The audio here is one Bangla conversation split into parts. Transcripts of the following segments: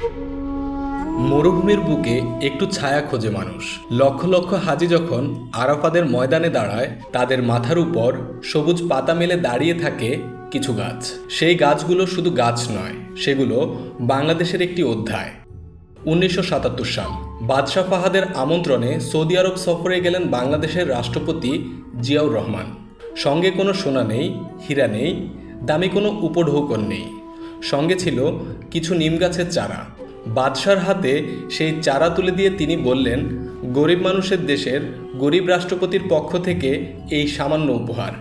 মরুভূমির বুকে একটু ছায়া খোঁজে মানুষ। লক্ষ লক্ষ হাজি যখন আরাফাতের ময়দানে দাঁড়ায়, তাদের মাথার উপর সবুজ পাতা মেলে দাঁড়িয়ে থাকে কিছু গাছ। সেই গাছগুলো শুধু গাছ নয়, সেগুলো বাংলাদেশের একটি অধ্যায়। 1977 সাল, বাদশাহ ফাহাদের আমন্ত্রণে সৌদি আরব সফরে গেলেন বাংলাদেশের রাষ্ট্রপতি জিয়াউর রহমান। সঙ্গে কোনো সোনা নেই, হীরা নেই, দামি কোনো উপঢৌকন নেই। সঙ্গে ছিল কিছু নিম গাছের চারা। বাদশার হাতে সেই চারা তুলে দিয়ে তিনি বললেন, গরিব মানুষের দেশের গরিব রাষ্ট্রপতির পক্ষ থেকে এই সামান্য উপহার।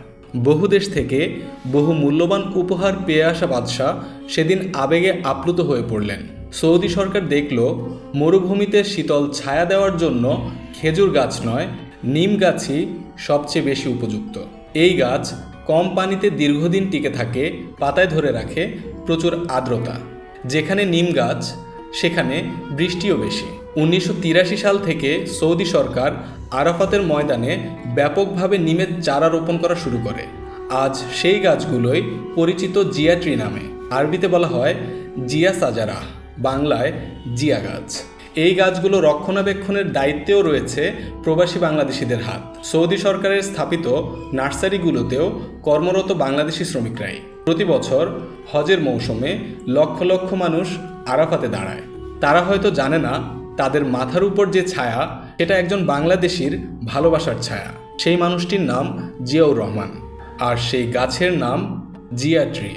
বহু দেশ থেকে বহু মূল্যবান উপহার পেয়ে আসা বাদশাহ সেদিন আবেগে আপ্লুত হয়ে পড়লেন। সৌদি সরকার দেখল, মরুভূমিতে শীতল ছায়া দেওয়ার জন্য খেজুর গাছ নয়, নিম গাছই সবচেয়ে বেশি উপযুক্ত। এই গাছ কম পানিতে দীর্ঘদিন টিকে থাকে, পাতায় ধরে রাখে প্রচুর আর্দ্রতা। যেখানে নিম গাছ, সেখানে বৃষ্টিও বেশি। 1983 সাল থেকে সৌদি সরকার আরাফাতের ময়দানে ব্যাপকভাবে নিমের চারা রোপণ করা শুরু করে। আজ সেই গাছগুলোই পরিচিত জিয়া ট্রি নামে। আরবিতে বলা হয় জিয়া সাজারা, বাংলায় জিয়া গাছ। এই গাছগুলো রক্ষণাবেক্ষণের দায়িত্বেও রয়েছে প্রবাসী বাংলাদেশিদের হাত। সৌদি সরকারের স্থাপিত নার্সারিগুলোতেও কর্মরত বাংলাদেশি শ্রমিকরাই। প্রতি বছর হজের মৌসুমে লক্ষ লক্ষ মানুষ আরাফাতে দাঁড়ায়। তারা হয়তো জানে না, তাদের মাথার উপর যে ছায়া, সেটা একজন বাংলাদেশির ভালোবাসার ছায়া। সেই মানুষটির নাম জিয়াউর রহমান, আর সেই গাছের নাম জিয়া ট্রি।